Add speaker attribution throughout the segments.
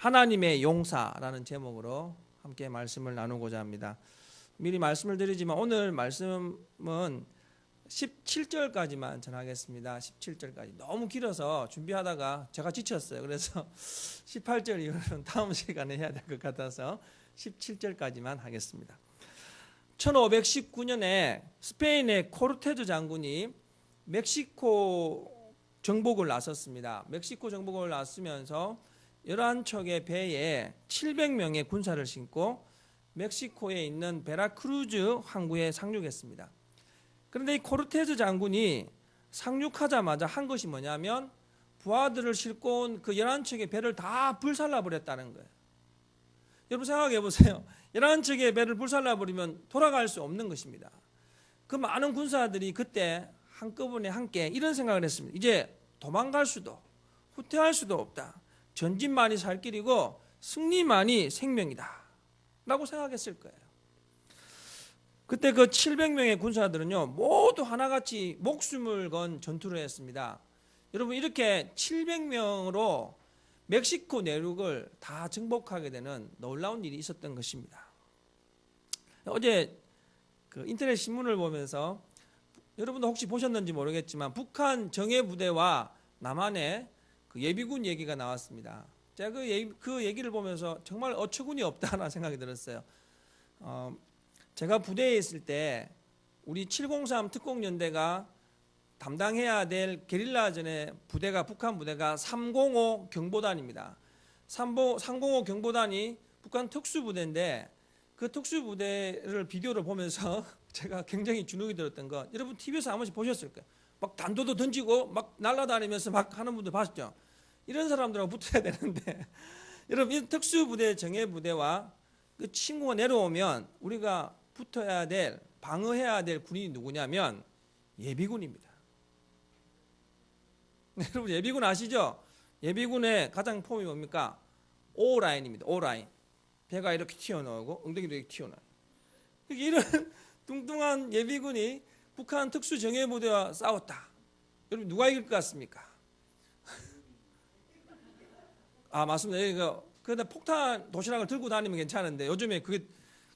Speaker 1: 하나님의 용사라는 제목으로 함께 말씀을 나누고자 합니다. 미리 말씀을 드리지만 오늘 말씀은 17절까지만 전하겠습니다. 17절까지 너무 길어서 준비하다가 제가 지쳤어요. 그래서 18절 이후로는 다음 시간에 해야 될 것 같아서 17절까지만 하겠습니다. 1519년에 스페인의 코르테즈 장군이 멕시코 정복을 나섰습니다. 멕시코 정복을 나서면서 11척의 배에 700명의 군사를 싣고 멕시코에 있는 베라크루즈 항구에 상륙했습니다. 그런데 이 코르테즈 장군이 상륙하자마자 한 것이 뭐냐면 부하들을 싣고 온 그 11척의 배를 다 불살라버렸다는 거예요. 여러분 생각해 보세요. 11척의 배를 불살라버리면 돌아갈 수 없는 것입니다. 그 많은 군사들이 그때 한꺼번에 함께 이런 생각을 했습니다. 이제 도망갈 수도 후퇴할 수도 없다. 전진만이 살 길이고 승리만이 생명이다 라고 생각했을 거예요. 그때 그 700명의 군사들은요 모두 하나같이 목숨을 건 전투를 했습니다. 여러분 이렇게 700명으로 멕시코 내륙을 다 정복하게 되는 놀라운 일이 있었던 것입니다. 어제 그 인터넷 신문을 보면서 여러분도 혹시 보셨는지 모르겠지만 북한 정예부대와 남한의 그 예비군 얘기가 나왔습니다. 제가 그 얘기를 보면서 정말 어처구니 없다라는 생각이 들었어요. 제가 부대에 있을 때 우리 703 특공연대가 담당해야 될 게릴라전의 부대가 북한 부대가 305 경보단입니다. 305 경보단이 북한 특수부대인데 그 특수부대를 비디오를 보면서 제가 굉장히 주눅이 들었던 건 여러분 TV에서 한 번씩 보셨을 거예요. 막 단도도 던지고 막 날아다니면서 막 하는 분들 봤죠. 이런 사람들하고 붙어야 되는데 여러분 이 특수부대 정예부대와 그 친구가 내려오면 우리가 붙어야 될 방어해야 될 군인이 누구냐면 예비군입니다. 여러분 예비군 아시죠? 예비군의 가장 폼이 뭡니까? O라인입니다. O라인. 배가 이렇게 튀어나오고 엉덩이도 이렇게 튀어나와요. 이런 뚱뚱한 예비군이 북한 특수정예부대와 싸웠다. 여러분 누가 이길 것 같습니까? 맞습니다. 그런데 폭탄 도시락을 들고 다니면 괜찮은데 요즘에 그게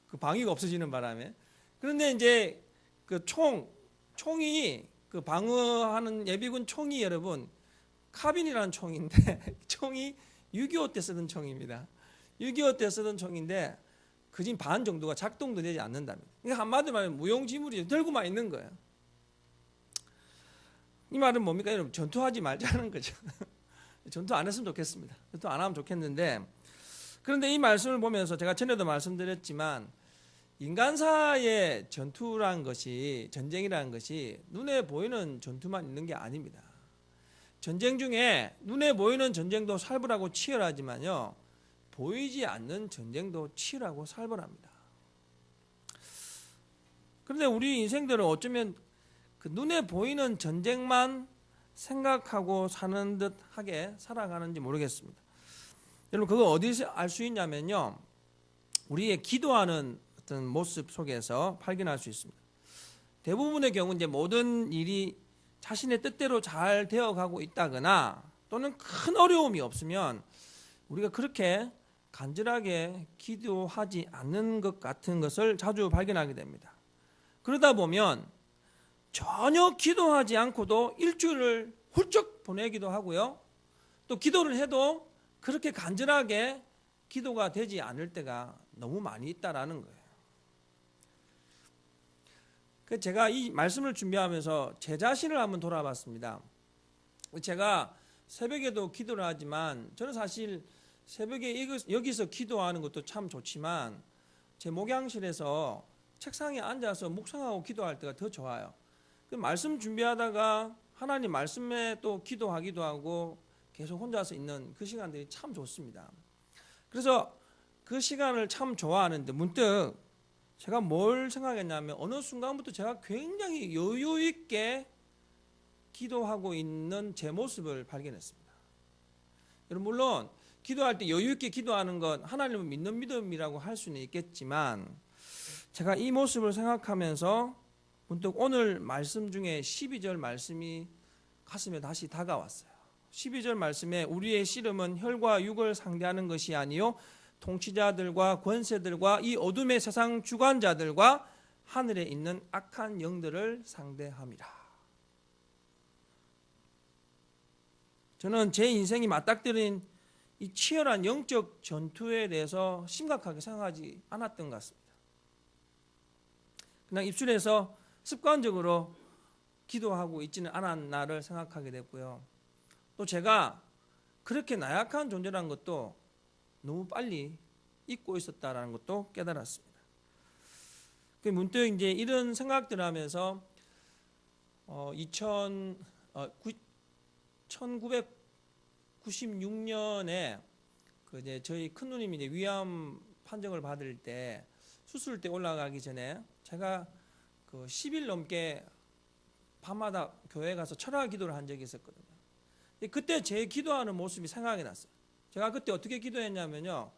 Speaker 1: 그 방위가 없어지는 바람에 그런데 이제 그 총이 그 방어하는 예비군 총이 여러분 카빈이라는 총인데 총이 6.25 때 쓰던 총입니다. 6.25 때 쓰던 총인데 그진 반 정도가 작동도 되지 않는답니다. 그러니까 한마디로 말하면 무용지물이 들고만 있는 거예요. 이 말은 뭡니까? 여러분 전투하지 말자는 거죠. 전투 안 했으면 좋겠습니다. 전투 안 하면 좋겠는데 그런데 이 말씀을 보면서 제가 전에도 말씀드렸지만 인간사의 전투라는 것이 전쟁이라는 것이 눈에 보이는 전투만 있는 게 아닙니다. 전쟁 중에 눈에 보이는 전쟁도 살벌하고 치열하지만요 보이지 않는 전쟁도 치열하고 살벌합니다. 그런데 우리 인생들은 어쩌면 그 눈에 보이는 전쟁만 생각하고 사는 듯하게 살아가는지 모르겠습니다. 여러분 그거 어디서 알 수 있냐면요 우리의 기도하는 어떤 모습 속에서 발견할 수 있습니다. 대부분의 경우 이제 모든 일이 자신의 뜻대로 잘 되어가고 있다거나 또는 큰 어려움이 없으면 우리가 그렇게 간절하게 기도하지 않는 것 같은 것을 자주 발견하게 됩니다. 그러다 보면 전혀 기도하지 않고도 일주일을 훌쩍 보내기도 하고요. 또 기도를 해도 그렇게 간절하게 기도가 되지 않을 때가 너무 많이 있다라는 거예요. 제가 이 말씀을 준비하면서 제 자신을 한번 돌아봤습니다. 제가 새벽에도 기도를 하지만 저는 사실 새벽에 여기서 기도하는 것도 참 좋지만 제 목양실에서 책상에 앉아서 묵상하고 기도할 때가 더 좋아요. 말씀 준비하다가 하나님 말씀에 또 기도하기도 하고 계속 혼자서 있는 그 시간들이 참 좋습니다. 그래서 그 시간을 참 좋아하는데 문득 제가 뭘 생각했냐면 어느 순간부터 제가 굉장히 여유 있게 기도하고 있는 제 모습을 발견했습니다. 여러분 물론 기도할 때 여유 있게 기도하는 건 하나님을 믿는 믿음이라고 할 수는 있겠지만 제가 이 모습을 생각하면서 문득 오늘 말씀 중에 12절 말씀이 가슴에 다시 다가왔어요. 12절 말씀에 우리의 씨름은 혈과 육을 상대하는 것이 아니요 통치자들과 권세들과 이 어둠의 세상 주관자들과 하늘에 있는 악한 영들을 상대함이라. 저는 제 인생이 맞닥뜨린 이 치열한 영적 전투에 대해서 심각하게 생각하지 않았던 것 같습니다. 그냥 입술에서 습관적으로 기도하고 있지는 않았나를 생각하게 됐고요. 또 제가 그렇게 나약한 존재라는 것도 너무 빨리 잊고 있었다라는 것도 깨달았습니다. 문득 이제 이런 생각들을 하면서 1996년에 그 이제 저희 큰 누님이 이제 위암 판정을 받을 때 수술대 올라가기 전에 제가 그 10일 넘게 밤마다 교회 가서 철학 기도를 한 적이 있었거든요. 그때 제 기도하는 모습이 생각이 났어요. 제가 그때 어떻게 기도했냐면요.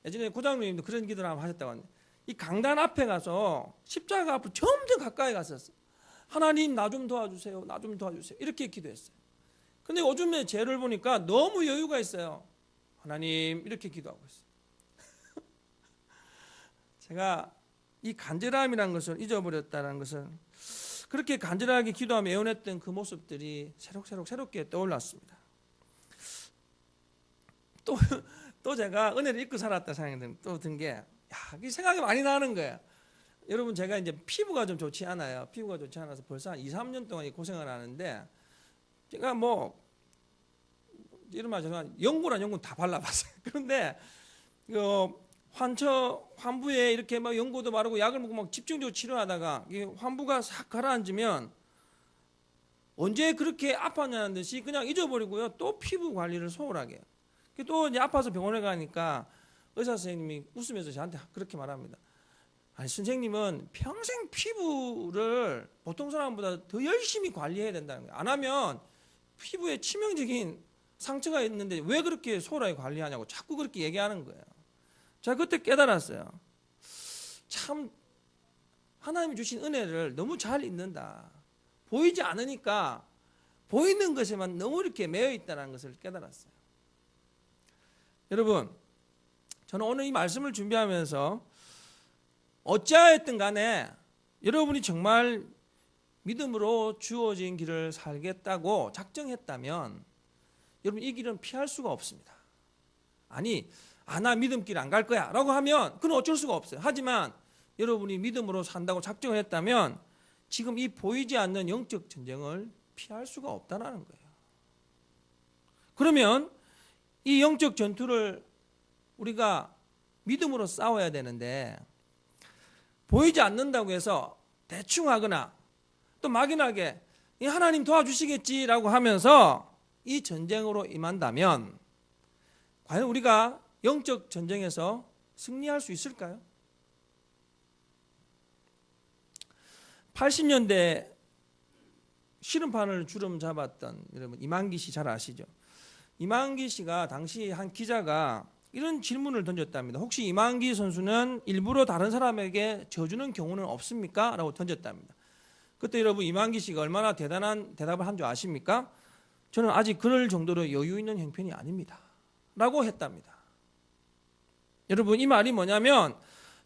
Speaker 1: 예전에 고장님도 그런 기도를 한번 하셨다고 하는데 이 강단 앞에 가서 십자가 앞으로 점점 가까이 갔었어요. 하나님 나 좀 도와주세요. 나 좀 도와주세요. 이렇게 기도했어요. 근데 요즘에 죄를 보니까 너무 여유가 있어요. 하나님 이렇게 기도하고 있어요. 제가 이 간절함이라는 것을 잊어버렸다는 것을 그렇게 간절하게 기도하며 애원했던 그 모습들이 새롭게 떠올랐습니다. 또 제가 은혜를 잊고 살았다 생각이 또 든 게 생각이 많이 나는 거예요. 여러분 제가 이제 피부가 좀 좋지 않아요. 피부가 좋지 않아서 벌써 한 2, 3년 동안 고생을 하는데 제가 뭐 이런 말 죄송한 연고란 연고는 다 발라봤어요. 그런데 환부에 이렇게 막 연고도 바르고 약을 먹고 막 집중적으로 치료하다가 환부가 싹 가라앉으면 언제 그렇게 아팠냐는 듯이 그냥 잊어버리고요. 또 피부 관리를 소홀하게 해요. 또 이제 아파서 병원에 가니까 의사 선생님이 웃으면서 저한테 그렇게 말합니다. 아니 선생님은 평생 피부를 보통 사람보다 더 열심히 관리해야 된다는 거예요. 안 하면 피부에 치명적인 상처가 있는데 왜 그렇게 소홀하게 관리하냐고 자꾸 그렇게 얘기하는 거예요. 제가 그때 깨달았어요. 참 하나님이 주신 은혜를 너무 잘 잊는다. 보이지 않으니까 보이는 것에만 너무 이렇게 매여 있다는 것을 깨달았어요. 여러분 저는 오늘 이 말씀을 준비하면서 어찌하였든 간에 여러분이 정말 믿음으로 주어진 길을 살겠다고 작정했다면 여러분 이 길은 피할 수가 없습니다. 아니 나 믿음길 안 갈 거야 라고 하면 그건 어쩔 수가 없어요. 하지만 여러분이 믿음으로 산다고 작정을 했다면 지금 이 보이지 않는 영적 전쟁을 피할 수가 없다는 거예요. 그러면 이 영적 전투를 우리가 믿음으로 싸워야 되는데 보이지 않는다고 해서 대충 하거나 또 막연하게 하나님 도와주시겠지라고 하면서 이 전쟁으로 임한다면 과연 우리가 영적 전쟁에서 승리할 수 있을까요? 80년대 씨름판을 주름 잡았던 여러분 이만기 씨 잘 아시죠? 이만기 씨가 당시 한 기자가 이런 질문을 던졌답니다. 혹시 이만기 선수는 일부러 다른 사람에게 져주는 경우는 없습니까? 라고 던졌답니다. 그때 여러분 이만기 씨가 얼마나 대단한 대답을 한 줄 아십니까? 저는 아직 그럴 정도로 여유 있는 형편이 아닙니다. 라고 했답니다. 여러분 이 말이 뭐냐면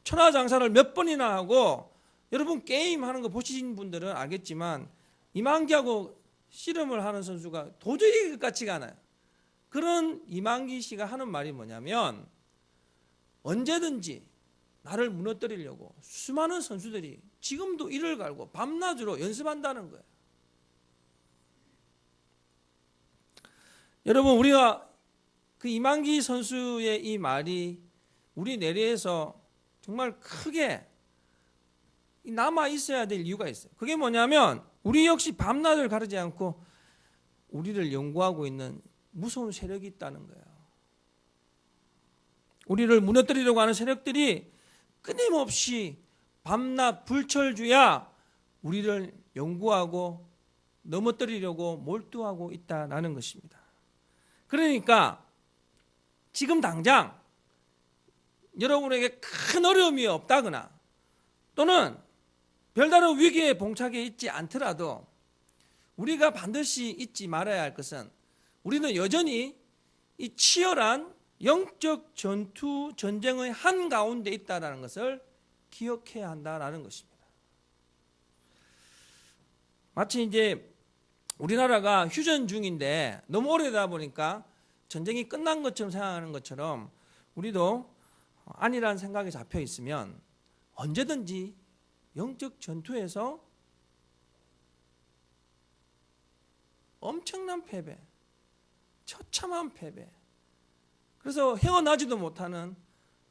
Speaker 1: 천하장사를 몇 번이나 하고 여러분 게임하는 거 보신 분들은 알겠지만 이만기하고 씨름을 하는 선수가 도저히 같지가 않아요. 그런 이만기 씨가 하는 말이 뭐냐면 언제든지 나를 무너뜨리려고 수많은 선수들이 지금도 이를 갈고 밤낮으로 연습한다는 거예요. 여러분 우리가 그 이만기 선수의 이 말이 우리 내리에서 정말 크게 남아 있어야 될 이유가 있어요. 그게 뭐냐면 우리 역시 밤낮을 가르지 않고 우리를 연구하고 있는 무서운 세력이 있다는 거예요. 우리를 무너뜨리려고 하는 세력들이 끊임없이 밤낮 불철주야 우리를 연구하고 넘어뜨리려고 몰두하고 있다는 것입니다. 그러니까 지금 당장 여러분에게 큰 어려움이 없다거나 또는 별다른 위기에 봉착해 있지 않더라도 우리가 반드시 잊지 말아야 할 것은 우리는 여전히 이 치열한 영적 전투 전쟁의 한가운데 있다는 것을 기억해야 한다는 것입니다. 마치 이제 우리나라가 휴전 중인데 너무 오래되다 보니까 전쟁이 끝난 것처럼 생각하는 것처럼 우리도 아니라는 생각이 잡혀 있으면 언제든지 영적 전투에서 엄청난 패배, 처참한 패배, 그래서 헤어나지도 못하는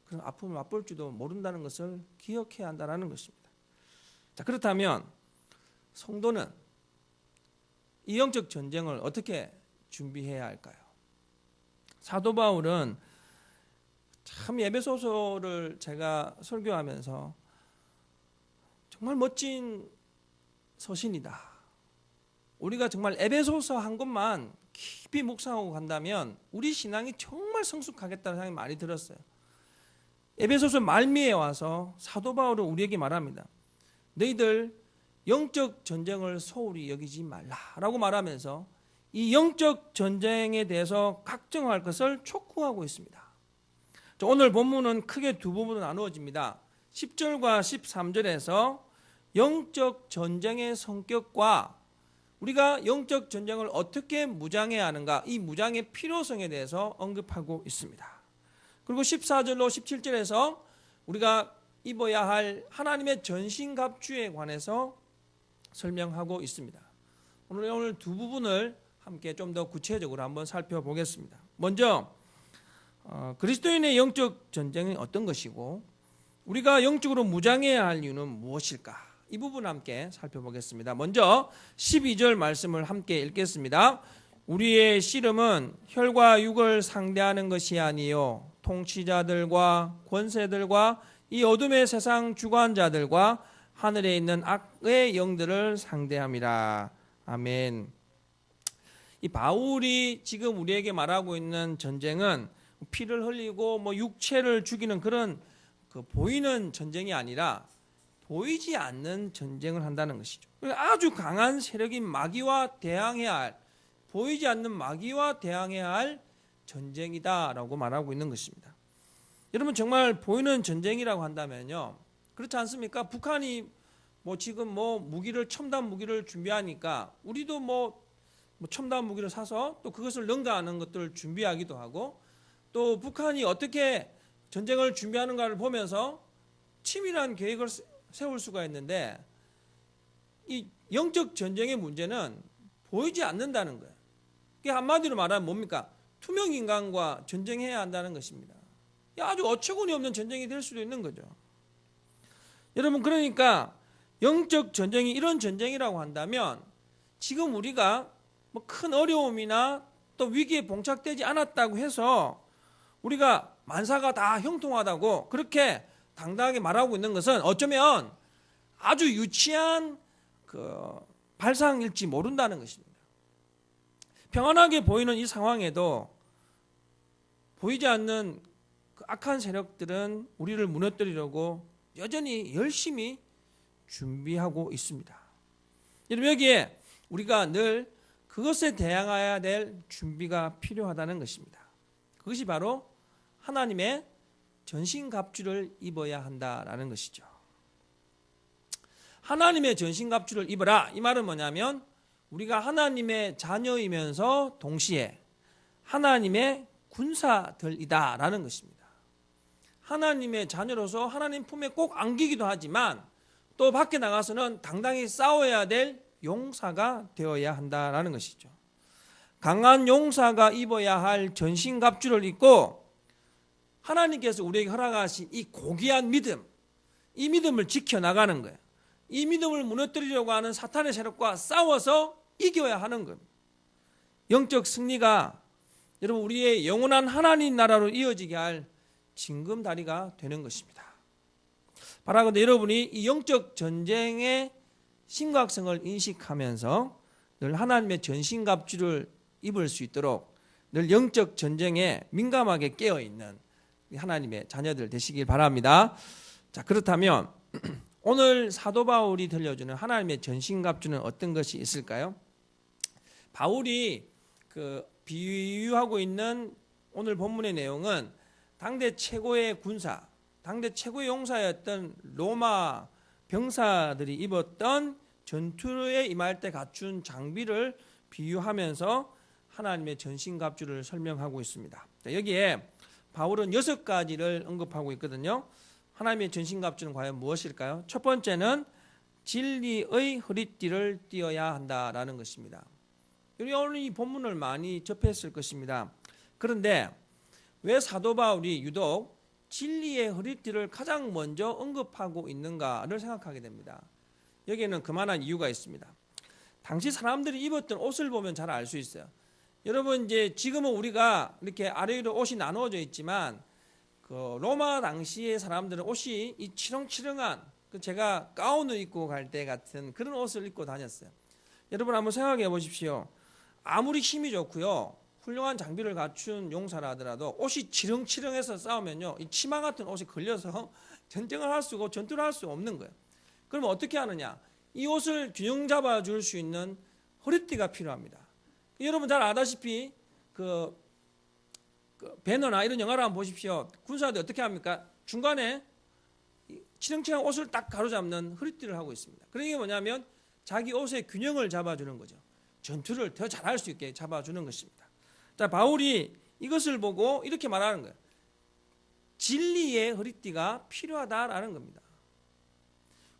Speaker 1: 그런 아픔을 맛볼지도 모른다는 것을 기억해야 한다는 것입니다. 자, 그렇다면 성도는 이 영적 전쟁을 어떻게 준비해야 할까요? 사도 바울은 참 에베소서를 제가 설교하면서 정말 멋진 서신이다. 우리가 정말 에베소서 한 것만 깊이 묵상하고 간다면 우리 신앙이 정말 성숙하겠다는 생각이 많이 들었어요. 에베소서 말미에 와서 사도 바울은 우리에게 말합니다. 너희들 영적 전쟁을 소홀히 여기지 말라라고 말하면서 이 영적 전쟁에 대해서 각정할 것을 촉구하고 있습니다. 오늘 본문은 크게 두 부분으로 나누어집니다. 10절과 13절에서 영적 전쟁의 성격과 우리가 영적 전쟁을 어떻게 무장해야 하는가, 이 무장의 필요성에 대해서 언급하고 있습니다. 그리고 14절로 17절에서 우리가 입어야 할 하나님의 전신갑주에 관해서 설명하고 있습니다. 오늘 두 부분을 함께 좀 더 구체적으로 한번 살펴보겠습니다. 먼저 그리스도인의 영적 전쟁이 어떤 것이고 우리가 영적으로 무장해야 할 이유는 무엇일까? 이 부분 함께 살펴보겠습니다. 먼저 12절 말씀을 함께 읽겠습니다. 우리의 씨름은 혈과 육을 상대하는 것이 아니요 통치자들과 권세들과 이 어둠의 세상 주관자들과 하늘에 있는 악의 영들을 상대함이라. 아멘. 이 바울이 지금 우리에게 말하고 있는 전쟁은 피를 흘리고 육체를 죽이는 그런 보이는 전쟁이 아니라 보이지 않는 전쟁을 한다는 것이죠. 아주 강한 세력인 마귀와 대항해야 할, 보이지 않는 마귀와 대항해야 할 전쟁이다라고 말하고 있는 것입니다. 여러분 정말 보이는 전쟁이라고 한다면요, 그렇지 않습니까? 북한이 지금 무기를 첨단 무기를 준비하니까 우리도 첨단 무기를 사서 또 그것을 능가하는 것들을 준비하기도 하고, 또 북한이 어떻게 전쟁을 준비하는가를 보면서 치밀한 계획을 세울 수가 있는데, 이 영적 전쟁의 문제는 보이지 않는다는 거예요. 이게 한마디로 말하면 뭡니까? 투명 인간과 전쟁해야 한다는 것입니다. 아주 어처구니 없는 전쟁이 될 수도 있는 거죠. 여러분, 그러니까 영적 전쟁이 이런 전쟁이라고 한다면 지금 우리가 큰 어려움이나 또 위기에 봉착되지 않았다고 해서 우리가 만사가 다 형통하다고 그렇게 당당하게 말하고 있는 것은 어쩌면 아주 유치한 발상일지 모른다는 것입니다. 평안하게 보이는 이 상황에도 보이지 않는 그 악한 세력들은 우리를 무너뜨리려고 여전히 열심히 준비하고 있습니다. 여러분, 여기에 우리가 늘 그것에 대항해야 될 준비가 필요하다는 것입니다. 그것이 바로 하나님의 전신갑주를 입어야 한다라는 것이죠. 하나님의 전신갑주를 입어라, 이 말은 뭐냐면 우리가 하나님의 자녀이면서 동시에 하나님의 군사들이다라는 것입니다. 하나님의 자녀로서 하나님 품에 꼭 안기기도 하지만 또 밖에 나가서는 당당히 싸워야 될 용사가 되어야 한다라는 것이죠. 강한 용사가 입어야 할 전신갑주를 입고 하나님께서 우리에게 허락하신 이 고귀한 믿음, 이 믿음을 지켜나가는 거예요. 이 믿음을 무너뜨리려고 하는 사탄의 세력과 싸워서 이겨야 하는 겁니다. 영적 승리가 여러분 우리의 영원한 하나님 나라로 이어지게 할 징검다리가 되는 것입니다. 바라건대 여러분이 이 영적 전쟁의 심각성을 인식하면서 늘 하나님의 전신갑주를 입을 수 있도록 늘 영적 전쟁에 민감하게 깨어있는 하나님의 자녀들 되시길 바랍니다. 자, 그렇다면 오늘 사도 바울이 들려주는 하나님의 전신갑주는 어떤 것이 있을까요? 바울이 비유하고 있는 오늘 본문의 내용은 당대 최고의 군사, 당대 최고의 용사였던 로마 병사들이 입었던 전투에 임할 때 갖춘 장비를 비유하면서 하나님의 전신갑주를 설명하고 있습니다. 여기에 바울은 6가지를 언급하고 있거든요. 하나님의 전신갑주는 과연 무엇일까요? 첫 번째는 진리의 허리띠를 띠어야 한다라는 것입니다. 우리 오늘 이 본문을 많이 접했을 것입니다. 그런데 왜 사도 바울이 유독 진리의 허리띠를 가장 먼저 언급하고 있는가를 생각하게 됩니다. 여기에는 그만한 이유가 있습니다. 당시 사람들이 입었던 옷을 보면 잘 알 수 있어요. 여러분 이제 지금은 우리가 이렇게 아래위로 옷이 나누어져 있지만 그 로마 당시의 사람들은 옷이 이 치렁치렁한 제가 가운을 입고 갈 때 같은 그런 옷을 입고 다녔어요. 여러분 한번 생각해 보십시오. 아무리 힘이 좋고요, 훌륭한 장비를 갖춘 용사라 하더라도 옷이 치렁치렁해서 싸우면요, 이 치마 같은 옷에 걸려서 전쟁을 할 수 없고 전투를 할 수 없는 거예요. 그러면 어떻게 하느냐? 이 옷을 균형 잡아 줄 수 있는 허리띠가 필요합니다. 여러분 잘 아다시피 그 배너나 이런 영화를 한번 보십시오. 군사들 어떻게 합니까? 중간에 치렁치렁한 옷을 딱 가로잡는 허리띠를 하고 있습니다. 그런 게 뭐냐면 자기 옷의 균형을 잡아주는 거죠. 전투를 더 잘할 수 있게 잡아주는 것입니다. 자, 바울이 이것을 보고 이렇게 말하는 거예요. 진리의 허리띠가 필요하다라는 겁니다.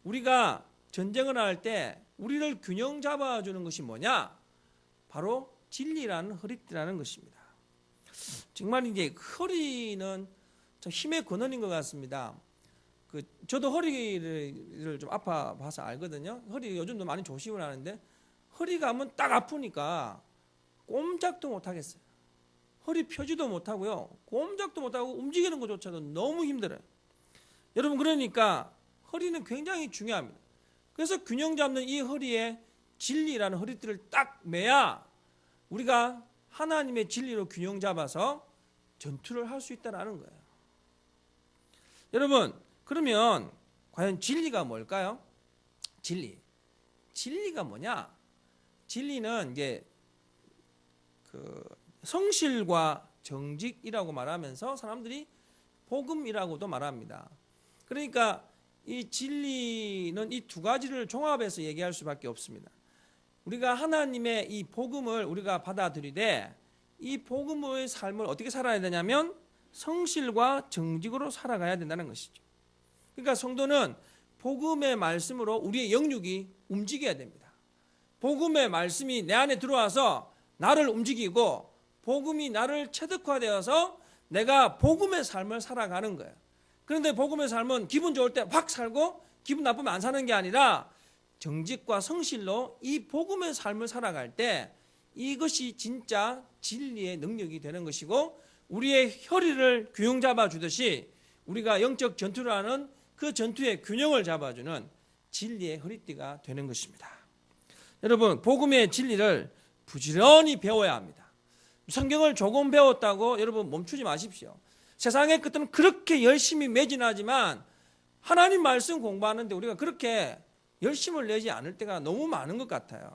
Speaker 1: 우리가 전쟁을 할 때 우리를 균형 잡아주는 것이 뭐냐? 바로 진리라는 허리띠라는 것입니다. 정말 이제 허리는 힘의 근원인 것 같습니다. 저도 허리를 좀 아파봐서 알거든요. 허리 요즘도 많이 조심을 하는데 허리가 한번 딱 아프니까 꼼짝도 못 하겠어요. 허리 펴지도 못하고요, 꼼짝도 못하고 움직이는 것조차도 너무 힘들어요. 여러분 그러니까 허리는 굉장히 중요합니다. 그래서 균형 잡는 이 허리에 진리라는 허리띠를 딱 매야 우리가 하나님의 진리로 균형 잡아서 전투를 할 수 있다는 거예요. 여러분 그러면 과연 진리가 뭘까요? 진리가 뭐냐? 진리는 이제 그 성실과 정직이라고 말하면서 사람들이 복음이라고도 말합니다. 그러니까 이 진리는 이 두 가지를 종합해서 얘기할 수밖에 없습니다. 우리가 하나님의 이 복음을 우리가 받아들이되 이 복음의 삶을 어떻게 살아야 되냐면 성실과 정직으로 살아가야 된다는 것이죠. 그러니까 성도는 복음의 말씀으로 우리의 영육이 움직여야 됩니다. 복음의 말씀이 내 안에 들어와서 나를 움직이고 복음이 나를 체득화되어서 내가 복음의 삶을 살아가는 거예요. 그런데 복음의 삶은 기분 좋을 때 확 살고 기분 나쁘면 안 사는 게 아니라 정직과 성실로 이 복음의 삶을 살아갈 때 이것이 진짜 진리의 능력이 되는 것이고 우리의 혈의를 균형 잡아주듯이 우리가 영적 전투를 하는 그 전투의 균형을 잡아주는 진리의 허리띠가 되는 것입니다. 여러분 복음의 진리를 부지런히 배워야 합니다. 성경을 조금 배웠다고 여러분 멈추지 마십시오. 세상의 것들은 그렇게 열심히 매진하지만 하나님 말씀 공부하는데 우리가 그렇게 열심을 내지 않을 때가 너무 많은 것 같아요.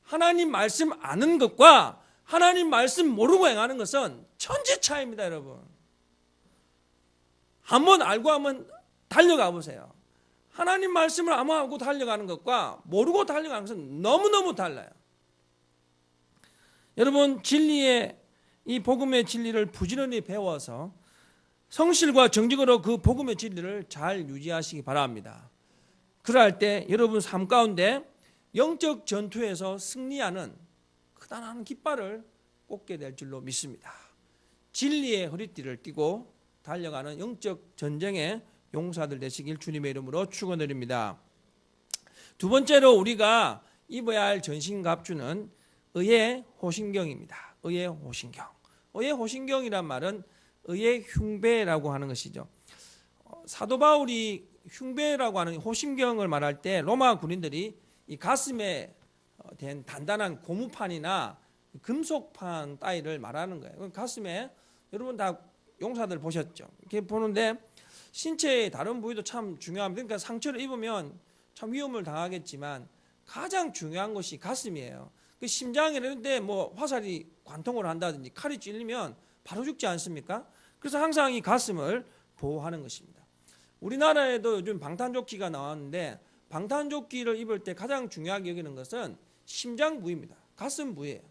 Speaker 1: 하나님 말씀 아는 것과 하나님 말씀 모르고 행하는 것은 천지 차이입니다, 여러분. 한번 알고 한번 달려가 보세요. 하나님 말씀을 암호하고 달려가는 것과 모르고 달려가는 것은 너무너무 달라요. 여러분 진리의 이 복음의 진리를 부지런히 배워서 성실과 정직으로 그 복음의 진리를 잘 유지하시기 바랍니다. 그럴 때 여러분 삶 가운데 영적 전투에서 승리하는 크다란 깃발을 꽂게 될 줄로 믿습니다. 진리의 허리띠를 띠고 달려가는 영적 전쟁의 용사들 되시길 주님의 이름으로 축원드립니다. 두 번째로 우리가 입어야 할 전신갑주는 의의 호신경입니다. 의의 호신경. 의의 호신경이란 말은 의의 흉배라고 하는 것이죠. 사도 바울이 흉배라고 하는 호신경을 말할 때 로마 군인들이 이 가슴에 된 단단한 고무판이나 금속판 따위를 말하는 거예요. 가슴에 여러분 다 용사들 보셨죠? 이렇게 보는데 신체의 다른 부위도 참 중요합니다. 그러니까 상처를 입으면 참 위험을 당하겠지만 가장 중요한 것이 가슴이에요. 그 심장이라는데 뭐 화살이 관통을 한다든지 칼이 찔리면 바로 죽지 않습니까? 그래서 항상 이 가슴을 보호하는 것입니다. 우리나라에도 요즘 방탄조끼가 나왔는데 방탄조끼를 입을 때 가장 중요하게 여기는 것은 심장 부위입니다. 가슴 부위예요.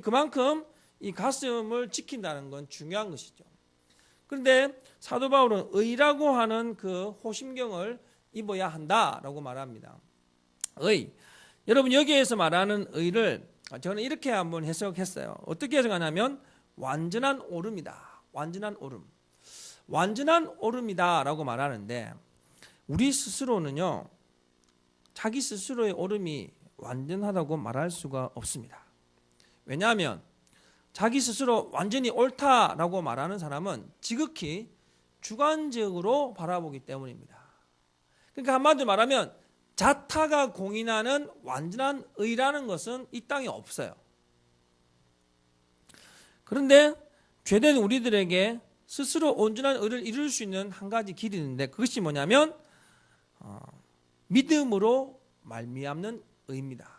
Speaker 1: 그만큼 이 가슴을 지킨다는 건 중요한 것이죠. 그런데 사도 바울은 의라고 하는 그 호심경을 입어야 한다라고 말합니다. 의. 여러분 여기에서 말하는 의를 저는 이렇게 한번 해석했어요. 어떻게 해석하냐면 완전한 오름이다. 완전한 오름. 완전한 오름이다라고 말하는데 우리 스스로는요. 자기 스스로의 오름이 완전하다고 말할 수가 없습니다. 왜냐하면 자기 스스로 완전히 옳다라고 말하는 사람은 지극히 주관적으로 바라보기 때문입니다. 그러니까 한마디로 말하면 자타가 공인하는 완전한 의라는 것은 이 땅에 없어요. 그런데 죄된 우리들에게 스스로 온전한 의를 이룰 수 있는 한 가지 길이 있는데 그것이 뭐냐면 믿음으로 말미암는 의입니다.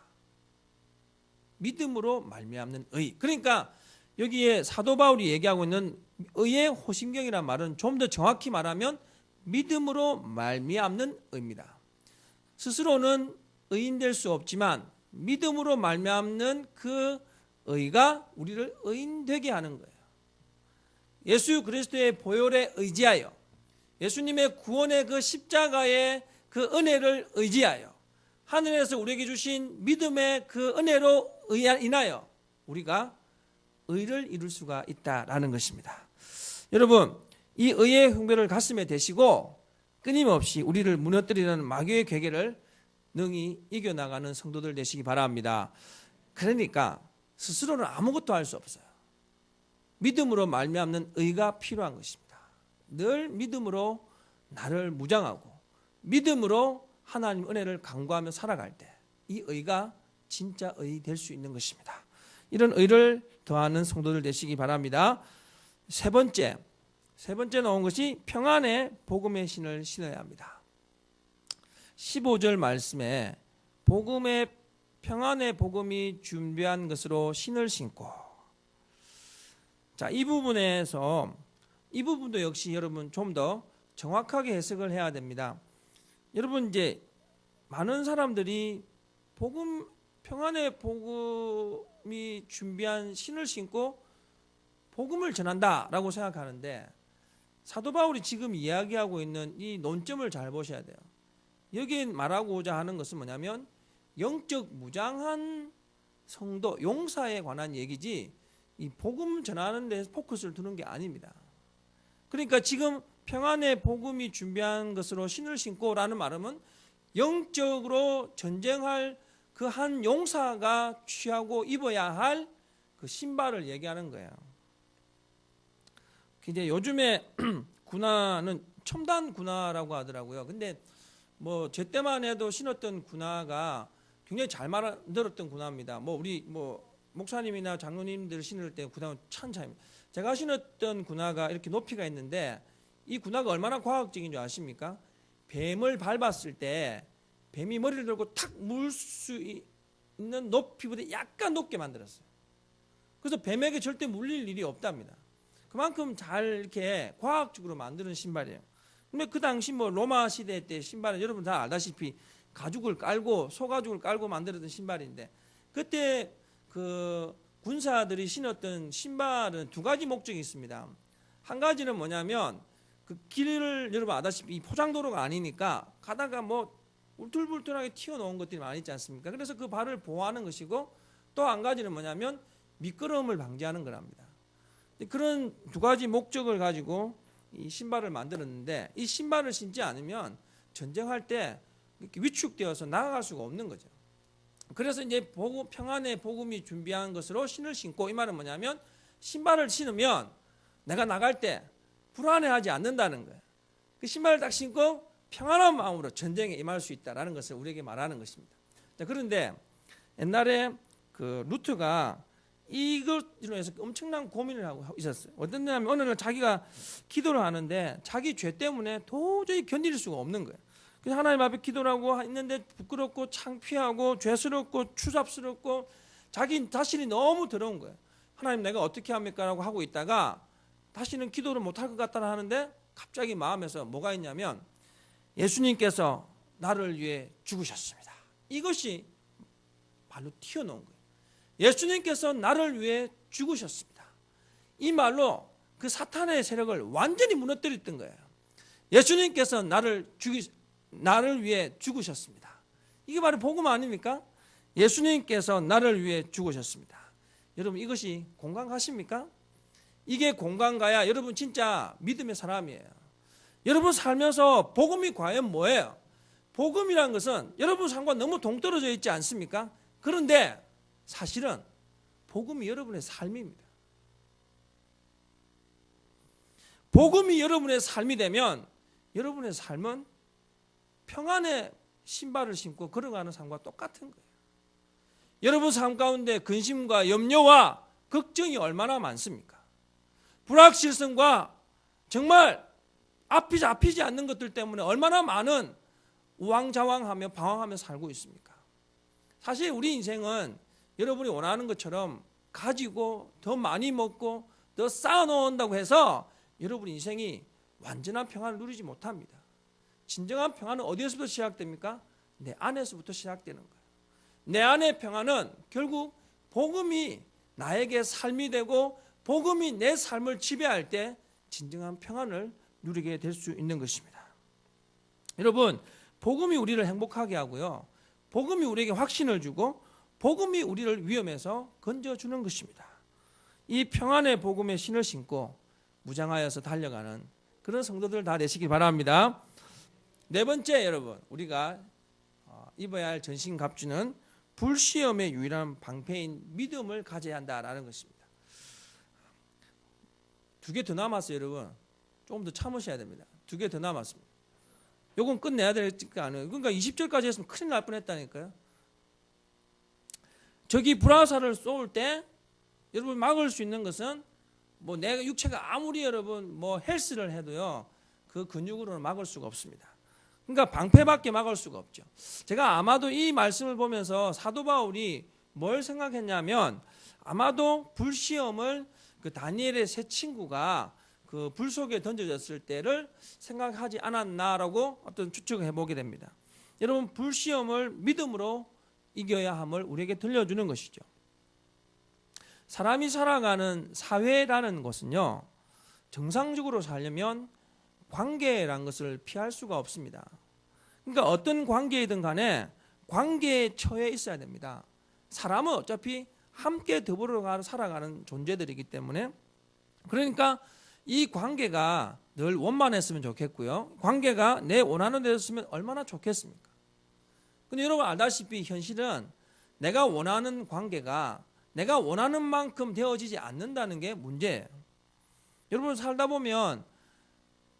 Speaker 1: 믿음으로 말미암는 의. 그러니까 여기에 사도 바울이 얘기하고 있는 의의 호심경이라는 말은 좀 더 정확히 말하면 믿음으로 말미암는 의입니다. 스스로는 의인 될 수 없지만 믿음으로 말미암는 그 의가 우리를 의인 되게 하는 거예요. 예수 그리스도의 보혈에 의지하여 예수님의 구원의 그 십자가의 그 은혜를 의지하여 하늘에서 우리에게 주신 믿음의 그 은혜로 인하여 우리가 의를 이룰 수가 있다라는 것입니다. 여러분 이 의의 흥배를 가슴에 대시고 끊임없이 우리를 무너뜨리는 마귀의 괴계를 능히 이겨나가는 성도들 되시기 바랍니다. 그러니까 스스로는 아무것도 할 수 없어요. 믿음으로 말미암는 의가 필요한 것입니다. 늘 믿음으로 나를 무장하고 믿음으로 하나님 은혜를 간구하며 살아갈 때 이 의가 진짜 의 될 수 있는 것입니다. 이런 의를 더하는 성도들 되시기 바랍니다. 세 번째 나온 것이 평안의 복음의 신을 신어야 합니다. 15절 말씀에 복음의 평안의 복음이 준비한 것으로 신을 신고 자, 이 부분에서 이 부분도 역시 여러분 좀 더 정확하게 해석을 해야 됩니다. 여러분 이제 많은 사람들이 복음 평안의 복음이 준비한 신을 신고 복음을 전한다라고 생각하는데 사도 바울이 지금 이야기하고 있는 이 논점을 잘 보셔야 돼요. 여기 말하고자 하는 것은 뭐냐면 영적 무장한 성도 용사에 관한 얘기지 이 복음 전하는 데 포커스를 두는 게 아닙니다. 그러니까 지금 평안의 복음이 준비한 것으로 신을 신고라는 말은 영적으로 전쟁할 그 한 용사가 취하고 입어야 할 그 신발을 얘기하는 거예요. 이제 요즘에 군화는 첨단 군화라고 하더라고요. 근데 뭐 제 때만 해도 신었던 군화가 굉장히 잘 만들었던 군화입니다. 뭐 우리 뭐 목사님이나 장로님들 신을 때 군화는 참 차이입니다. 제가 신었던 군화가 이렇게 높이가 있는데 이 군화가 얼마나 과학적인 줄 아십니까? 뱀을 밟았을 때 뱀이 머리를 들고 탁 물 수 있는 높이보다 약간 높게 만들었어요. 그래서 뱀에게 절대 물릴 일이 없답니다. 그만큼 잘 이렇게 과학적으로 만드는 신발이에요. 근데 그 당시 뭐 로마 시대 때 신발은 여러분 다 알다시피 가죽을 깔고 소가죽을 깔고 만들었던 신발인데 그때 그 군사들이 신었던 신발은 두 가지 목적이 있습니다. 한 가지는 뭐냐면 그 길을 여러분 아다시피 이 포장도로가 아니니까 가다가 뭐 울퉁불퉁하게 튀어나온 것들이 많이 있지 않습니까? 그래서 그 발을 보호하는 것이고 또 한 가지는 뭐냐면 미끄러움을 방지하는 거랍니다. 그런 두 가지 목적을 가지고 이 신발을 만들었는데 이 신발을 신지 않으면 전쟁할 때 이렇게 위축되어서 나아갈 수가 없는 거죠. 그래서 이제 평안의 복음이 준비한 것으로 신을 신고 이 말은 뭐냐면 신발을 신으면 내가 나갈 때 불안해하지 않는다는 거예요. 그 신발을 딱 신고 평안한 마음으로 전쟁에 임할 수 있다라는 것을 우리에게 말하는 것입니다. 자, 그런데 옛날에 그 루트가 이것으로 해서 엄청난 고민을 하고 있었어요. 어떤 데냐면 어느 날 자기가 기도를 하는데 자기 죄 때문에 도저히 견딜 수가 없는 거예요. 그래서 하나님 앞에 기도를 하고 있는데 부끄럽고 창피하고 죄스럽고 추잡스럽고 자기 자신이 너무 더러운 거예요. 하나님 내가 어떻게 합니까? 라고 하고 있다가 다시는 기도를 못할 것 같다 하는데 갑자기 마음에서 뭐가 있냐면 예수님께서 나를 위해 죽으셨습니다. 이것이 발로 튀어나온 거예요. 예수님께서 나를 위해 죽으셨습니다. 이 말로 그 사탄의 세력을 완전히 무너뜨렸던 거예요. 예수님께서 나를 위해 죽으셨습니다. 이게 바로 복음 아닙니까? 예수님께서 나를 위해 죽으셨습니다. 여러분 이것이 공감 가십니까? 이게 공감 가야 여러분 진짜 믿음의 사람이에요. 여러분 살면서 복음이 과연 뭐예요? 복음이란 것은 여러분 삶과 너무 동떨어져 있지 않습니까? 그런데 사실은 복음이 여러분의 삶입니다. 복음이 여러분의 삶이 되면 여러분의 삶은 평안의 신발을 신고 걸어가는 삶과 똑같은 거예요. 여러분 삶 가운데 근심과 염려와 걱정이 얼마나 많습니까? 불확실성과 정말 앞이지 않는 것들 때문에 얼마나 많은 우왕좌왕하며 방황하며 살고 있습니까? 사실 우리 인생은 여러분이 원하는 것처럼 가지고 더 많이 먹고 더 쌓아놓는다고 해서 여러분 인생이 완전한 평안을 누리지 못합니다. 진정한 평안은 어디에서부터 시작됩니까? 내 안에서부터 시작되는 거예요. 내 안의 평안은 결국 복음이 나에게 삶이 되고 복음이 내 삶을 지배할 때 진정한 평안을 누리게 될 수 있는 것입니다. 여러분 복음이 우리를 행복하게 하고요. 복음이 우리에게 확신을 주고 복음이 우리를 위험에서 건져주는 것입니다. 이 평안의 복음의 신을 신고 무장하여서 달려가는 그런 성도들 다 되시길 바랍니다. 네 번째 여러분 우리가 입어야 할 전신갑주는 불시험의 유일한 방패인 믿음을 가져야 한다라는 것입니다. 2개 더 남았어요 여러분. 조금 더 참으셔야 됩니다. 2개 더 남았습니다. 요건 끝내야 될지가 않아요. 그러니까 20절까지 했으면 큰일 날 뻔했다니까요. 저기 불화살을 쏠 때 여러분 막을 수 있는 것은 뭐 내가 육체가 아무리 여러분 뭐 헬스를 해도요 그 근육으로는 막을 수가 없습니다. 그러니까 방패밖에 막을 수가 없죠. 제가 아마도 이 말씀을 보면서 사도 바울이 뭘 생각했냐면 아마도 불시험을 그 다니엘의 세 친구가 그 불 속에 던져졌을 때를 생각하지 않았나라고 어떤 추측을 해보게 됩니다. 여러분 불시험을 믿음으로 이겨야 함을 우리에게 들려주는 것이죠. 사람이 살아가는 사회라는 것은요 정상적으로 살려면 관계라는 것을 피할 수가 없습니다. 그러니까 어떤 관계이든 간에 관계에 처해 있어야 됩니다. 사람은 어차피 함께 더불어 살아가는 존재들이기 때문에 그러니까 이 관계가 늘 원만했으면 좋겠고요. 관계가 내 원하는 대로였으면 얼마나 좋겠습니까? 근데 여러분 알다시피 현실은 내가 원하는 관계가 내가 원하는 만큼 되어지지 않는다는 게 문제예요. 여러분 살다 보면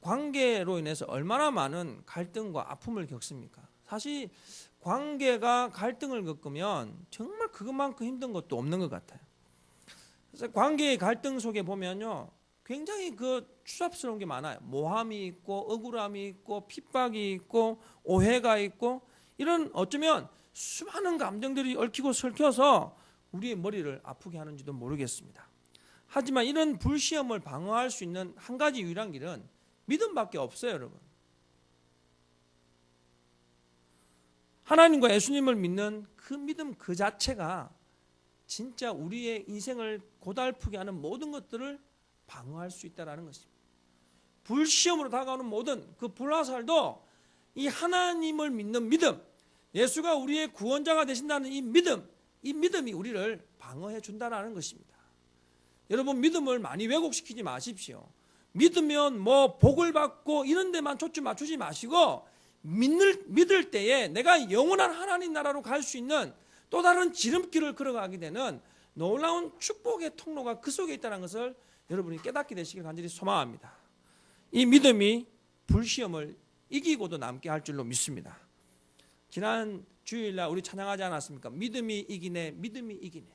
Speaker 1: 관계로 인해서 얼마나 많은 갈등과 아픔을 겪습니까? 사실 관계가 갈등을 겪으면 정말 그것만큼 힘든 것도 없는 것 같아요. 그래서 관계의 갈등 속에 보면요 굉장히 그 추잡스러운 게 많아요. 모함이 있고 억울함이 있고 핍박이 있고 오해가 있고 이런 어쩌면 수많은 감정들이 얽히고 설켜서 우리의 머리를 아프게 하는지도 모르겠습니다. 하지만 이런 불시험을 방어할 수 있는 한 가지 유일한 길은 믿음밖에 없어요, 여러분. 하나님과 예수님을 믿는 그 믿음 그 자체가 진짜 우리의 인생을 고달프게 하는 모든 것들을 방어할 수 있다는 것입니다. 불시험으로 다가오는 모든 그 불화살도 이 하나님을 믿는 믿음, 예수가 우리의 구원자가 되신다는 이 믿음이 우리를 방어해 준다는 것입니다. 여러분 믿음을 많이 왜곡시키지 마십시오. 믿으면 뭐 복을 받고 이런 데만 초점 맞추지 마시고 믿을 때에 내가 영원한 하나님 나라로 갈 수 있는 또 다른 지름길을 걸어가게 되는 놀라운 축복의 통로가 그 속에 있다는 것을 여러분이 깨닫게 되시길 간절히 소망합니다. 이 믿음이 불시험을 이기고도 남게 할 줄로 믿습니다. 지난 주일날 우리 찬양하지 않았습니까? 믿음이 이기네, 믿음이 이기네.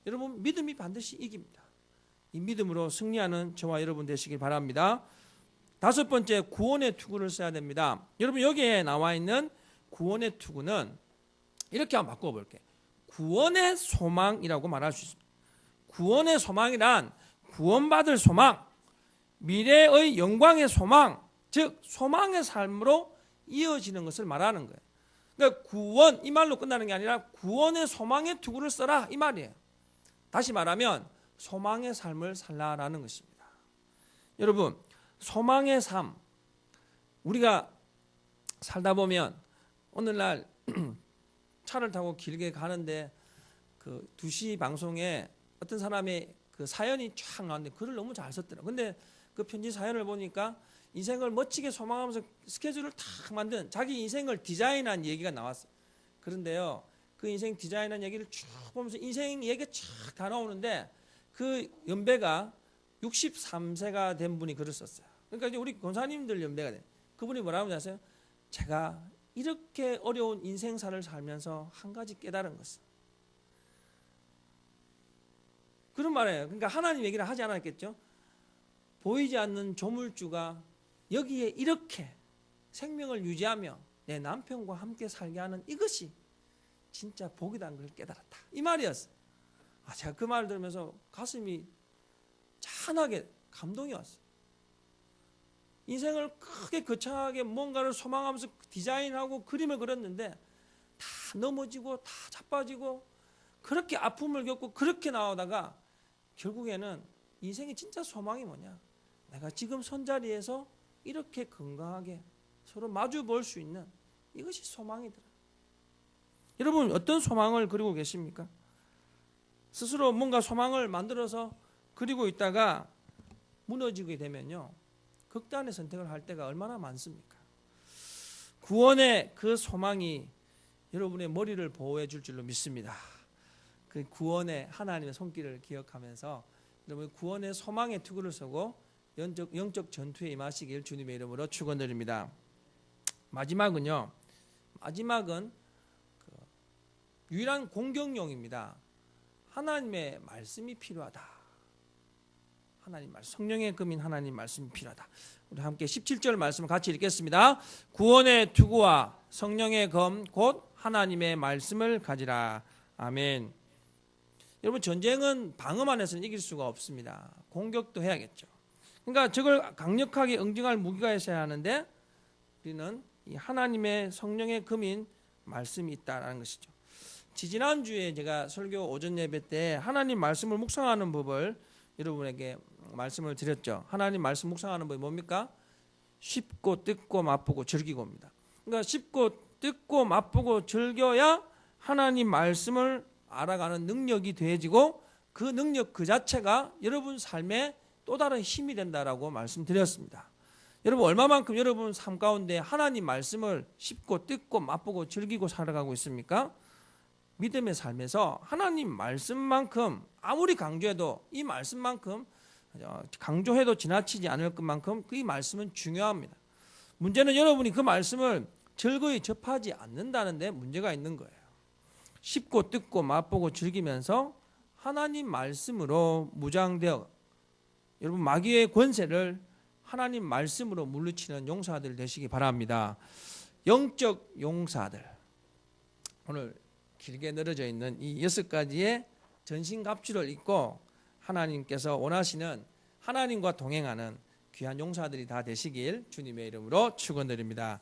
Speaker 1: 여러분 믿음이 반드시 이깁니다. 이 믿음으로 승리하는 저와 여러분 되시길 바랍니다. 5번째 구원의 투구를 써야 됩니다. 여러분 여기에 나와 있는 구원의 투구는 이렇게 한번 바꿔볼게요. 구원의 소망이라고 말할 수 있습니다. 구원의 소망이란 구원받을 소망, 미래의 영광의 소망, 즉 소망의 삶으로 이어지는 것을 말하는 거예요. 그러니까 구원, 이 말로 끝나는 게 아니라 구원의 소망의 투구를 써라, 이 말이에요. 다시 말하면 소망의 삶을 살라라는 것입니다. 여러분, 소망의 삶, 우리가 살다 보면 오늘날 차를 타고 길게 가는데 그 2시 방송에 어떤 사람의 그 사연이 쫙 나왔는데 글을 너무 잘 썼더라고요. 근데 그 편지 사연을 보니까 인생을 멋지게 소망하면서 스케줄을 탁 만든 자기 인생을 디자인한 얘기가 나왔어요. 그런데요, 그 인생 디자인한 얘기를 쭉 보면서 인생 얘기가 쫙 다 나오는데 그 연배가 63세가 된 분이 글을 썼어요. 그러니까 이제 우리 권사님들 연배가 돼. 그분이 뭐라고 하세요? 제가 이렇게 어려운 인생사를 살면서 한 가지 깨달은 것은, 그런 말이에요. 그러니까 하나님 얘기를 하지 않았겠죠. 보이지 않는 조물주가 여기에 이렇게 생명을 유지하며 내 남편과 함께 살게 하는 이것이 진짜 복이라는 걸 깨달았다, 이 말이었어요. 제가 그 말을 들으면서 가슴이 찬하게 감동이 왔어요. 인생을 크게 거창하게 뭔가를 소망하면서 디자인하고 그림을 그렸는데 다 넘어지고 다 자빠지고 그렇게 아픔을 겪고 그렇게 나오다가 결국에는 인생의 진짜 소망이 뭐냐, 내가 지금 손자리에서 이렇게 건강하게 서로 마주 볼 수 있는 이것이 소망이더라. 여러분, 어떤 소망을 그리고 계십니까? 스스로 뭔가 소망을 만들어서 그리고 있다가 무너지게 되면요, 극단의 선택을 할 때가 얼마나 많습니까? 구원의 그 소망이 여러분의 머리를 보호해 줄 줄로 믿습니다. 그 구원의 하나님의 손길을 기억하면서 여러분 구원의 소망의 투구를 서고 영적 전투에 임하시길 주님의 이름으로 축원드립니다. 마지막은 유일한 공격용입니다. 하나님의 말씀이 필요하다. 하나님 말씀, 성령의 금인 하나님 말씀이 필요하다. 우리 함께 17절 말씀을 같이 읽겠습니다. 구원의 투구와 성령의 검 곧 하나님의 말씀을 가지라. 아멘. 여러분, 전쟁은 방어만 해서는 이길 수가 없습니다. 공격도 해야겠죠. 그러니까 저걸 강력하게 응징할 무기가 있어야 하는데 우리는 이 하나님의 성령의 금인 말씀이 있다는 것이죠. 지지난주에 제가 설교 오전 예배 때 하나님 말씀을 묵상하는 법을 여러분에게 말씀을 드렸죠. 하나님 말씀 묵상하는 법이 뭡니까? 쉽고 뜯고 맛보고 즐기고입니다. 그러니까 쉽고 뜯고 맛보고 즐겨야 하나님 말씀을 알아가는 능력이 되어지고 그 능력 그 자체가 여러분 삶에 또 다른 힘이 된다라고 말씀드렸습니다. 여러분, 얼마만큼 여러분 삶 가운데 하나님 말씀을 쉽고 뜯고 맛보고 즐기고 살아가고 있습니까? 믿음의 삶에서 하나님 말씀만큼 아무리 강조해도 이 말씀만큼 강조해도 지나치지 않을 것만큼 그 말씀은 중요합니다. 문제는 여러분이 그 말씀을 즐거이 접하지 않는다는 데 문제가 있는 거예요. 쉽고 뜯고 맛보고 즐기면서 하나님 말씀으로 무장되어 여러분 마귀의 권세를 하나님 말씀으로 물리치는 용사들 되시기 바랍니다. 영적 용사들, 오늘 길게 늘어져 있는 이 6가지의 전신갑주를 입고 하나님께서 원하시는 하나님과 동행하는 귀한 용사들이 다 되시길 주님의 이름으로 축원드립니다.